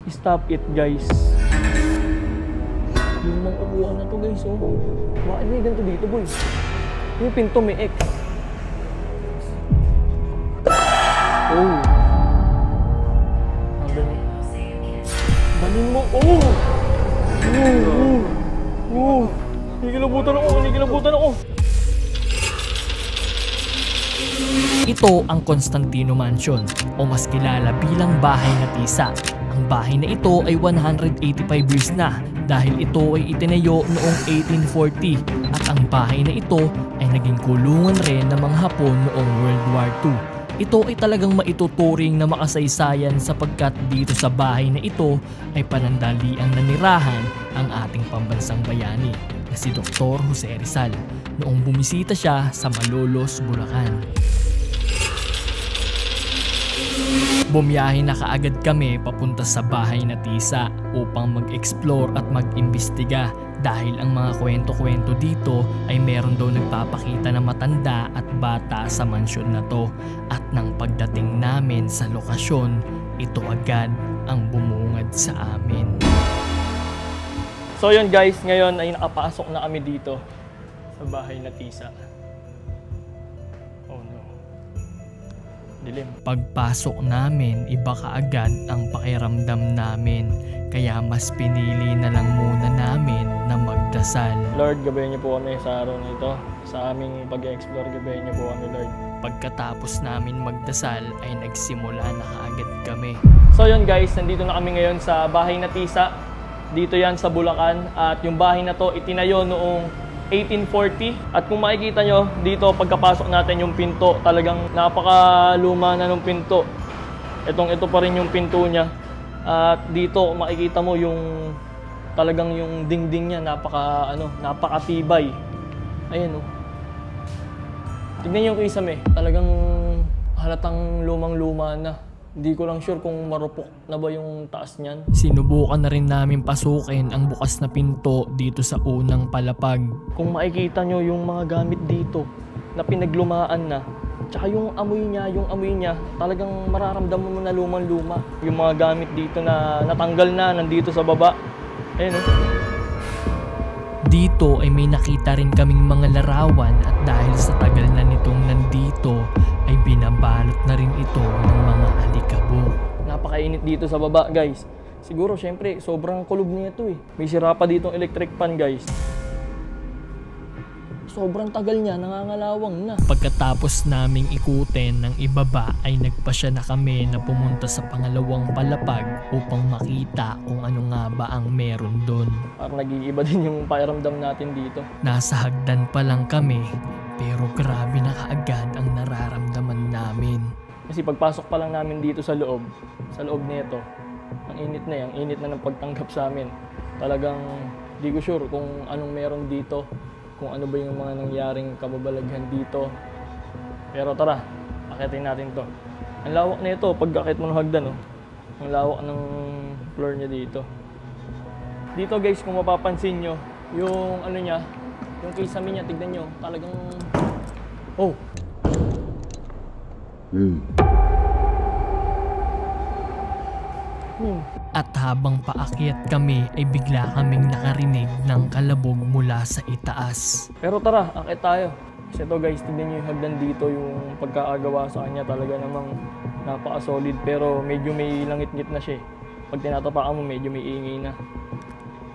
Stop it, guys. Yung mga upuan na to, guys, oh. Bakit may ganito dito, boy? Yung pinto may X. Oh. Balin mo. Oh! Kinikilabutan ako. Ito ang Constantino Mansion o mas kilala bilang Bahay na Tisa. Ang bahay na ito ay 185 years na dahil ito ay itinayo noong 1840 at ang bahay na ito ay naging kulungan rin ng mga Hapon noong World War II. Ito ay talagang maituturing na makasaysayan sapagkat dito sa bahay na ito ay panandaliang nanirahan ang ating pambansang bayani na si Dr. Jose Rizal noong bumisita siya sa Malolos, Bulacan. Bumiyahe na kaagad kami papunta sa Bahay na Tisa upang mag-explore at mag-imbestiga dahil ang mga kwento-kwento dito ay meron daw nagpapakita na matanda at bata sa mansyon na to at nang pagdating namin sa lokasyon, ito agad ang bumungad sa amin. So yun guys, ngayon ay nakapasok na kami dito sa Bahay na Tisa. Dilim. Pagpasok namin, iba kaagad ang pakiramdam namin, kaya mas pinili na lang muna namin na magdasal. Lord, gabayan niyo po kami sa araw na ito. Sa aming pag-explore, gabayan niyo po kami, Lord. Pagkatapos namin magdasal ay nagsimula na kaagad kami. So yun guys, nandito na kami ngayon sa Bahay na Tisa. Dito yan sa Bulacan at yung bahay na to itinayo noong 1840 at kung makikita nyo dito pagkapasok natin yung pinto, talagang napakaluma na ng pinto. Ito pa rin yung pinto niya at dito makikita mo yung talagang yung dingding niya napakatibay. Ayan oh. Tignan niyo yung kisame, talagang halatang lumang-luma na. Hindi ko lang sure kung marupok na ba yung taas niyan. Sinubukan na rin namin pasukin ang bukas na pinto dito sa unang palapag. Kung makikita nyo yung mga gamit dito na pinaglumaan na, tsaka yung amoy niya, talagang mararamdaman mo na lumang-luma. Yung mga gamit dito na natanggal na, nandito sa baba. Ayun oh. Dito ay may nakita rin kaming mga larawan at dahil sa tagal na nitong nandito ay binabalot na rin ito ng mga alikabok. Napakainit dito sa baba guys. Siguro syempre sobrang kulob niya ito eh. May sira pa ditong electric fan guys. Sobrang tagal niya, nangangalawang na. Pagkatapos naming ikutin ng ibaba ay nagpasya na kami na pumunta sa pangalawang palapag upang makita kung ano nga ba ang meron doon. Parang nag-iiba din yung pakiramdam natin dito. Nasa hagdan pa lang kami pero grabe na kaagad ang nararamdaman namin. Kasi pagpasok pa lang namin dito sa loob nito, ang init na ng pagtanggap sa amin. Talagang di ko sure kung anong meron dito. Kung ano ba yung mga nangyaring kababalaghan dito. Pero tara, akitin natin to. Ang lawak na ito, pag-akit mo ng hagdan, oh. Ang lawak ng floor niya dito. Dito guys, kung mapapansin nyo, yung ano niya, yung kisame niya, tignan nyo, talagang... Oh! At habang paakyat kami ay bigla kaming nakarinig ng kalabog mula sa itaas. Pero tara, akit tayo. Kasi ito guys, tignan nyo yung hagdan dito, yung pagkakagawa sa kanya talaga namang napaka-solid. Pero medyo may langit-ngit na siya. Pag tinatapakan mo, medyo may ingay na.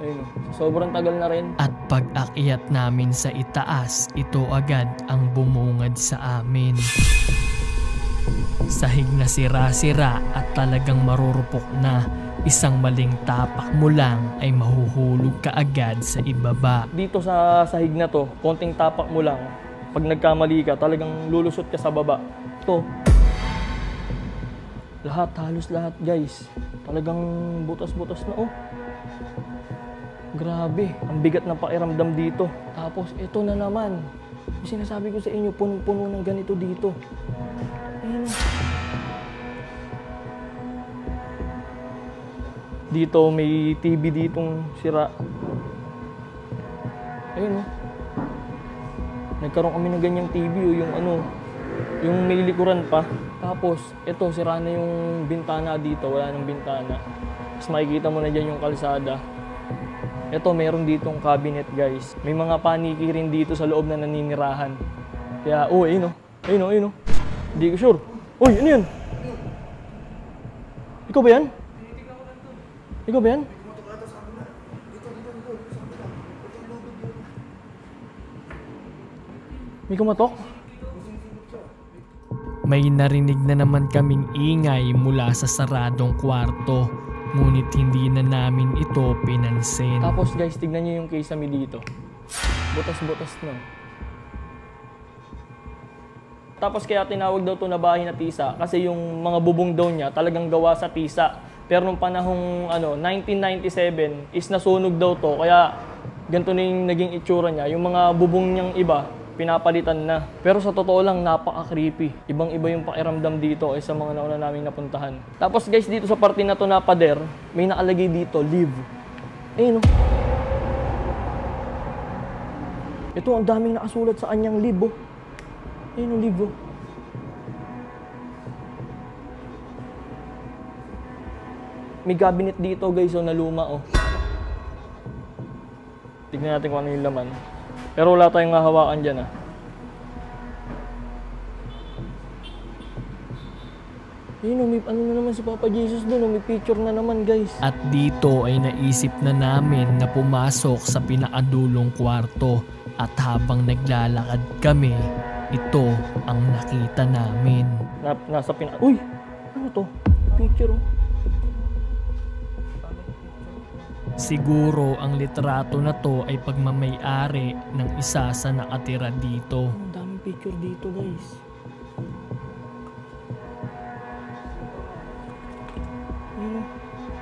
Ayun, sobrang tagal na rin. At pag-akyat namin sa itaas, ito agad ang bumungad sa amin. Sahig na sira-sira at talagang marurupok na. Isang maling tapak mo lang ay mahuhulog ka agad sa ibaba. Dito sa sahig na to, konting tapak mo lang, pag nagkamali ka, talagang lulusot ka sa baba. Ito, halos lahat guys. Talagang butas-butas na oh. Grabe, ang bigat ng pakiramdam dito. Tapos ito na naman, yung sinasabi ko sa inyo, punong-puno ng ganito dito. Ayun. Dito may TV ditong sira. Ayun oh. Nagkaroon kami ng ganyang TV oh, yung may likuran pa. Tapos ito sira na yung bintana dito, wala nang bintana. Tapos makikita mo na dyan yung kalsada. Ito, meron ditong cabinet guys. May mga paniki rin dito sa loob na naninirahan. Kaya, ayun o. Ayun o, ayun o. Hindi ko sure. Uy, ano yun? Ikaw ba yan? Ikaw ba yan? May kumatok? May narinig na naman kaming ingay mula sa saradong kwarto, ngunit hindi na namin ito pinansin. Tapos guys, tignan nyo yung kisame dito. Butas-butas na. Tapos kaya tinawag daw to na bahay na tisa kasi yung mga bubong daw niya talagang gawa sa tisa. Pero nung panahong 1997 is nasunog daw to kaya ganito na yung naging itsura niya. Yung mga bubong niyang iba, pinapalitan na. Pero sa totoo lang, napaka-creepy. Ibang-iba yung pakiramdam dito sa mga nauna naming napuntahan. Tapos guys, dito sa parte na to na pader, may nakalagay dito, live. Ayun o. Ito, ang daming nakasulat sa kanyang live o. Ayun o, live o. May cabinet dito guys o, na luma o. Tignan natin kung ano yung laman. Pero wala tayong hahawakan dyan Yun, may ano na naman si Papa Jesus doon, may picture na naman guys. At dito ay naisip na namin na pumasok sa pinakadulong kwarto at habang naglalakad kami, ito ang nakita namin. Uy! Ano to? Picture oh. Siguro ang litrato na to ay pagmamay-ari ng isa sa nakatira dito. Ang daming picture dito guys.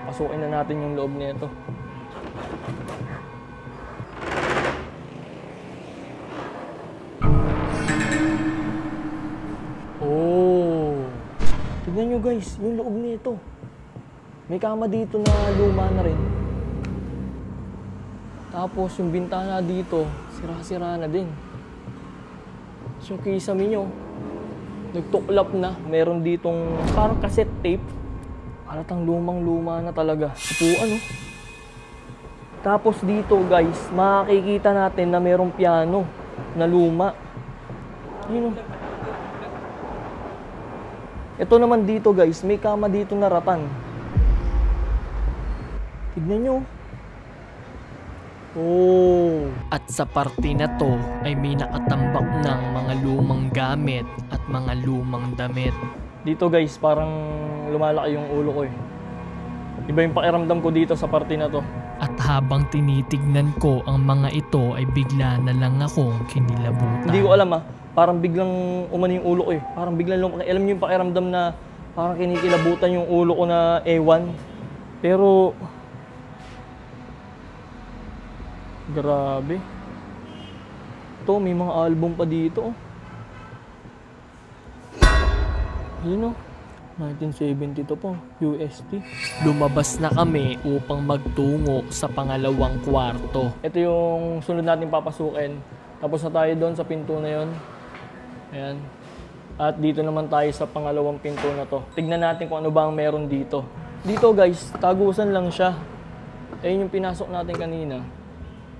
Pasukin na natin yung loob nito. Oh! Tignan nyo guys, yung loob nito. May kama dito na luma na rin. Tapos yung bintana dito, sira-sira na din. So yung kisame nyo, nagtuklap na. Meron ditong parang cassette tape. Halatang lumang-luma na talaga. Upuan oh. Tapos dito guys, makikita natin na merong piano na luma. Yun oh. Ito naman dito guys, may kama dito na ratan. Tignan nyo. Oh. At sa parte na to ay may nakatambak ng mga lumang gamit at mga lumang damit. Dito guys, parang lumalaki yung ulo ko eh. Iba yung pakiramdam ko dito sa parte na to. At habang tinitignan ko ang mga ito ay bigla na lang akong kinilabutan. Hindi ko alam parang biglang umano yung ulo ko eh. Parang biglang lumaki. Alam niyo yung pakiramdam na parang kinikilabutan yung ulo ko na ewan. Pero grabe. Ito, may mga album pa dito. Yun o. 1970 to po. UST. Lumabas na kami upang magtungo sa pangalawang kwarto. Ito yung sunod natin papasukin. Tapos na tayo doon sa pinto na yon. Ayan. At dito naman tayo sa pangalawang pinto na to. Tignan natin kung ano ba ang meron dito. Dito guys, tagusan lang siya. Ayun yung pinasok natin kanina.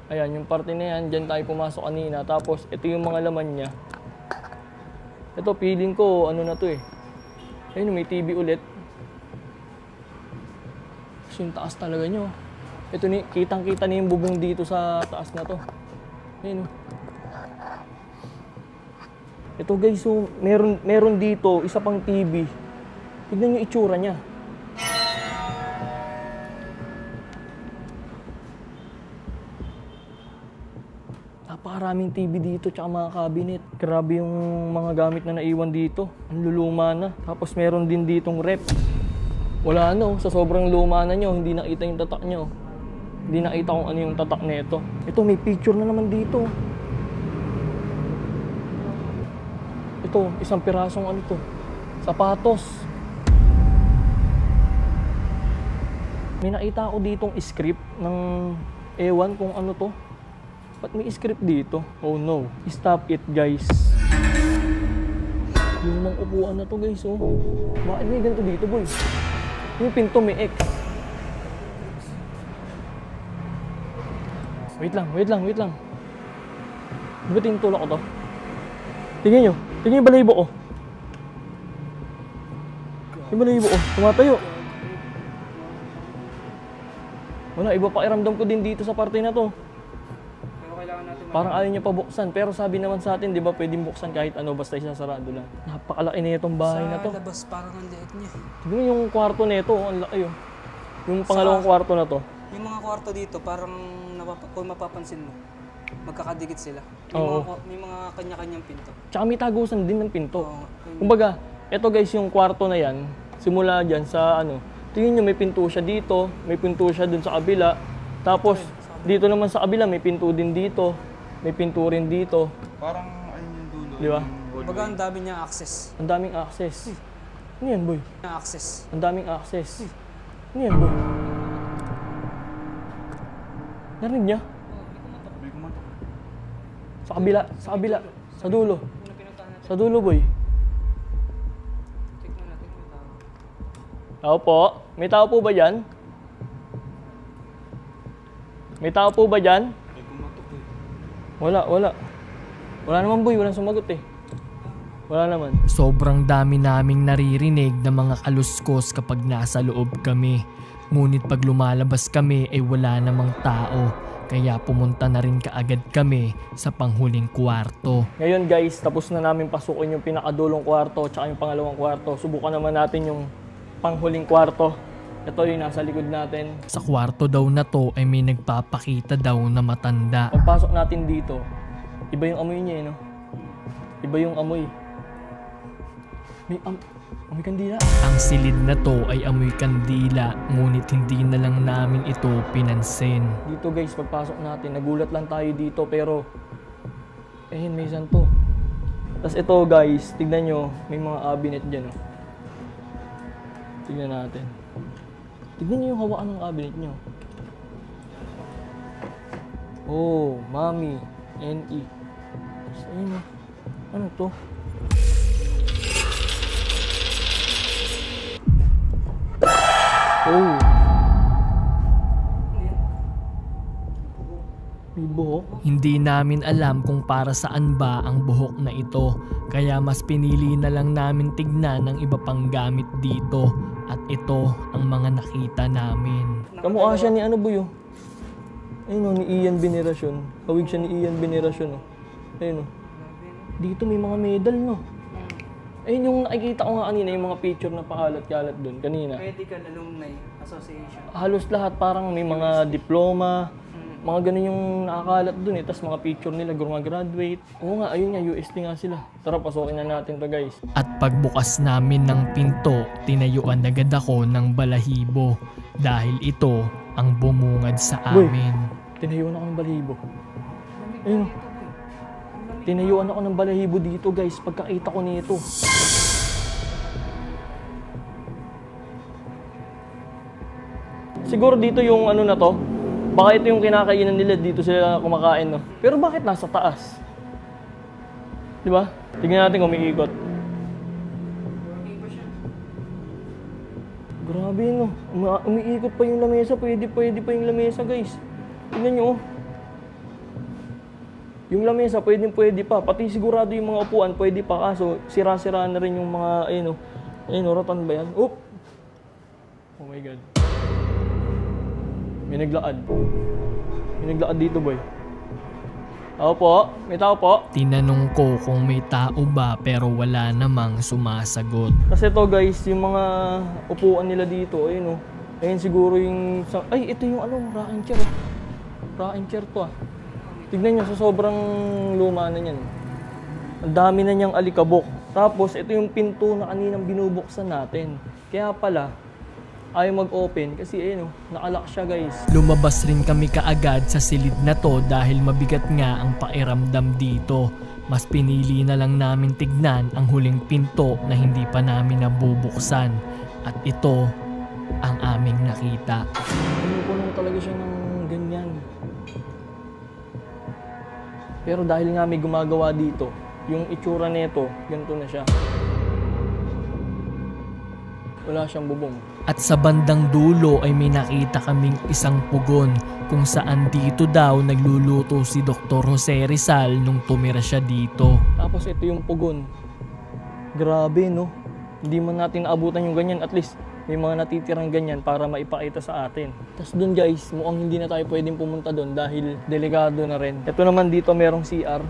Ayan, yung parte na yan, dyan tayo pumasok kanina. Tapos, ito yung mga laman niya. Ito, feeling ko, ano na to eh. Ayun, may TV ulit. Kasi yung taas talaga nyo. Ito, kitang-kita na yung bubong dito sa taas na to. Ayun. Ito guys, so, meron dito, isa pang TV. Tignan yung itsura niya. Napakaraming TV dito tsaka mga cabinet. Grabe yung mga gamit na naiwan dito. Ang luluma na. Tapos meron din ditong rep. Wala sa sobrang luma na nyo, hindi nakita yung tatak nyo. Hindi nakita kung ano yung tatak nito. Ito, may picture na naman dito. Ito, isang pirasong ano to. Sapatos. May nakita ako ditong script ng ewan kung ano to. Ba't may script dito? Oh no. Stop it guys. Yung mga upuan na to guys oh. Bakit may ganito dito boy? Yung pinto may X. Wait lang. Di ba tinutulak ko to? Tingnan nyo yung balahibo ko. Yung balahibo ko, tumatayo. Wala, iba pakiramdam ko din dito sa parte na to. Pero kailangan natin Parang ayaw niya pa buksan, pero sabi naman sa atin, di ba pwedeng buksan kahit ano, basta isasarado lang. Napakalaki na itong bahay na to. Sa labas, parang ang liit niya. Tignan yung kwarto na ito, ang laki oh. Yung pangalawang kwarto na to. Yung mga kwarto dito, parang kung mapapansin mo, magkakadikit sila. Oo. May mga kanya-kanyang pinto. Tsaka may tagusan din ng pinto. Oo. Kumbaga, ito guys yung kwarto na yan, simula dyan sa ano, tingin nyo may pinto siya dito, may pinto siya dun sa kabila. Tapos, dito naman sa kabila, may pinto din dito, may pinto rin dito. Parang ayun yung dulo. Di ba? Kumbaga ang dami niya access. Ang daming access. Ano yan, boy? Access. Ang daming access. Ano yan, boy? Narinig niya? May kumatok. Sa kabila, sa dulo. Sa dulo, boy. Check mo natin kung tao. Tao po? May tao po ba dyan? May tao po ba dyan? May kumatok eh. Wala. Wala naman, boy. Walang sumagot eh. Wala naman. Sobrang dami naming naririnig ng mga kaluskos kapag nasa loob kami. Ngunit pag lumalabas kami ay wala namang tao. Kaya pumunta na rin kaagad kami sa panghuling kwarto. Ngayon guys, tapos na namin pasukin yung pinakadulong kwarto tsaka yung pangalawang kwarto. Subukan naman natin yung panghuling kwarto. Ito yung nasa likod natin. Sa kwarto daw na to ay may nagpapakita daw na matanda. Pagpasok natin dito, iba yung amoy niya eh, no? Iba yung amoy. May amoy kandila. Ang silid na to ay amoy kandila, ngunit hindi na lang namin ito pinansin. Dito guys, pagpasok natin, nagulat lang tayo dito pero may santo. Tapos ito guys, tignan nyo, may mga cabinet dyan. Oh. Tignan natin. Tignan nyo yung hawakan ng cabinet nyo. Oh, Mami, NE. Tapos ayun oh. Ano to? Oh. May buhok. Hindi namin alam kung para saan ba ang buhok na ito, kaya mas pinili na lang namin tignan ng iba pang gamit dito at ito ang mga nakita namin. Kamukha siya ni ano boy oh. Ayun oh, ni Ian Veneracion. Kawig siya ni Ian Veneracion oh. Ayun oh. Dito may mga medal no. Ayun yung nakikita ko nga kanina, yung mga picture na pakalat-kalat doon kanina. Medical Alumni Association. Halos lahat parang may mga diploma, mga ganun yung nakakalat doon eh. Tapos mga picture nila, graduate. Oo nga, ayun nga, UST nga sila. Tara, pasukin na natin to guys. At pagbukas namin ng pinto, tinayuan agad ako ng balahibo dahil ito ang bumungad sa Boy. amin. Tinayuan ako ng balahibo. Ayun. Tinayuan ako ng balahibo dito guys, pagkakita ko nito. Siguro dito yung ano na to, baka ito yung kinakainan nila, dito sila kumakain no. Pero bakit nasa taas? Di ba? Tingnan natin kung umiikot. Grabe no, umiikot pa yung lamesa, pwede pa yung lamesa guys. Tingnan nyo oh. Yung lamesa, pwede pa. Pati sigurado yung mga upuan, pwede pa. Kaso, sira-sira na rin yung mga, ayun o, ratan ba yan? Oop! Oh my God. May naglakad. May naglakad dito, boy. Tao po? May tao po? Tinanong ko kung may tao ba pero wala namang sumasagot. Kasi ito guys, yung mga upuan nila dito, ayun o. Ayun siguro yung, ay ito yung ano, rocking chair. Rocking chair to ah. Tignan nyo, sa sobrang luma na yan. Ang dami na niyang alikabok. Tapos, ito yung pinto na kaninang binubuksan natin. Kaya pala, ayaw mag-open kasi ayun, nakalock siya guys. Lumabas rin kami kaagad sa silid na to dahil mabigat nga ang pakiramdam dito. Mas pinili na lang namin tignan ang huling pinto na hindi pa namin nabubuksan. At ito ang aming nakita. Pinupunan talaga siya ng ganyan. Pero dahil nga may gumagawa dito, yung itsura nito, ganito na siya. Wala siyang bubong. At sa bandang dulo ay may nakita kaming isang pugon kung saan dito daw nagluluto si Dr. Jose Rizal nung tumira siya dito. Tapos ito yung pugon. Grabe, no? Hindi man natin naabutan yung ganyan. At least may mga natitirang ganyan para maipakita sa atin. Tapos dun guys, mukhang hindi na tayo pwedeng pumunta dun dahil delikado na rin. Ito naman dito merong CR.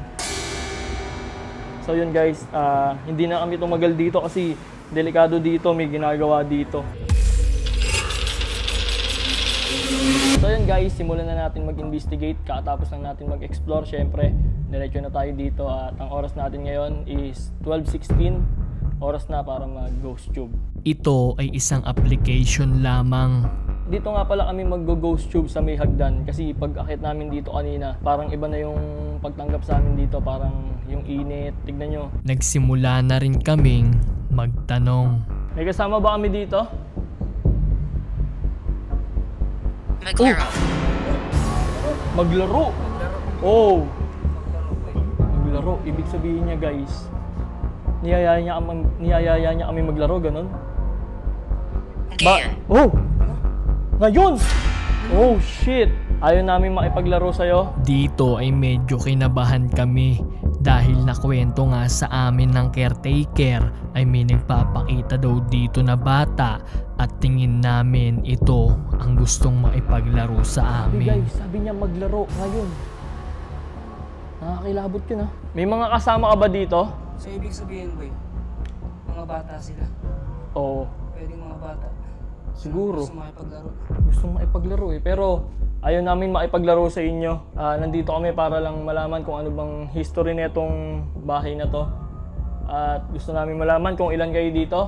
So yun guys, hindi na kami tumagal dito kasi delikado dito, may ginagawa dito. So yun guys, simulan na natin mag-investigate. Kakatapos lang natin mag-explore, syempre diretso na tayo dito at ang oras natin ngayon is 12:16. Oras na para mag-ghost tube. Ito ay isang application lamang. Dito nga pala kami mag-ghost tube sa may hagdan kasi pag akit namin dito kanina, parang iba na yung pagtanggap sa amin dito, parang yung init. Tignan nyo. Nagsimula na rin kaming magtanong. May kasama ba kami dito? Maglaro. Maglaro! Oh! Maglaro. Ibig sabihin niya guys, niyayaya niya kami maglaro, ganun? Ngayon. Oh! Ngayon! Oh shit! Ayaw namin makipaglaro sa'yo. Dito ay medyo kinabahan kami dahil nakwento nga sa amin ng caretaker ay may nagpapakita daw dito na bata at tingin namin ito ang gustong maipaglaro sa Sabi amin. guys, sabi niya maglaro ngayon. Nakakilabot yun ha. May mga kasama ka ba dito? So, ibig sabihin, boy, mga bata sila. Oo. Pwedeng mga bata. Siguro. Gusto makipaglaro. Gustong maipaglaro eh. Pero ayaw namin maipaglaro sa inyo. Nandito kami para lang malaman kung ano bang history netong bahay na to. At gusto namin malaman kung ilan kayo dito.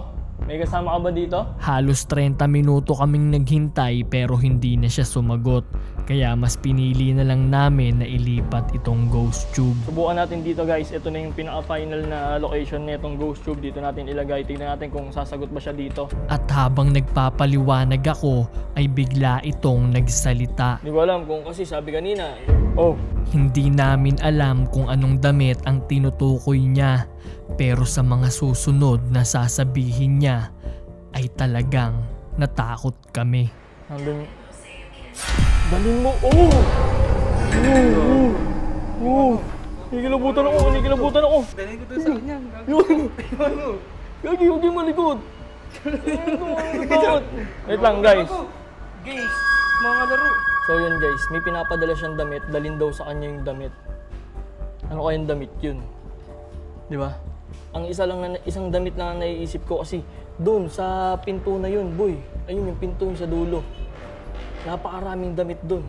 May kasama ka ba dito? Halos 30 minuto kaming naghintay pero hindi na siya sumagot. Kaya mas pinili na lang namin na ilipat itong ghost tube. Subukan natin dito guys. Ito na yung pinaka-final na location netong ghost tube. Dito natin ilagay. Tignan natin kung sasagot ba siya dito. At habang nagpapaliwanag ako ay bigla itong nagsalita. Hindi ko alam kung kasi sabi kanina. Oh. Hindi namin alam kung anong damit ang tinutukoy niya. Pero sa mga susunod na sasabihin niya ay talagang natakot kami. Nandun. Dalhin mo. Oh! Oh! Oh! Nikilabutan ako. Nikilabutan ako. Dali ko to sa kanya. Yun! Gagi, huwag yung malikot! Wait lang guys. Games, mga laro. So yun guys, may pinapadala siyang damit. Dalhin daw sa kanya yung damit. Ano kayang damit yun? Di ba? Ang isang damit lang na naiisip ko kasi doon sa pinto na yun, boy. Ayun yung pinto yung sa dulo. Napakaraming damit doon.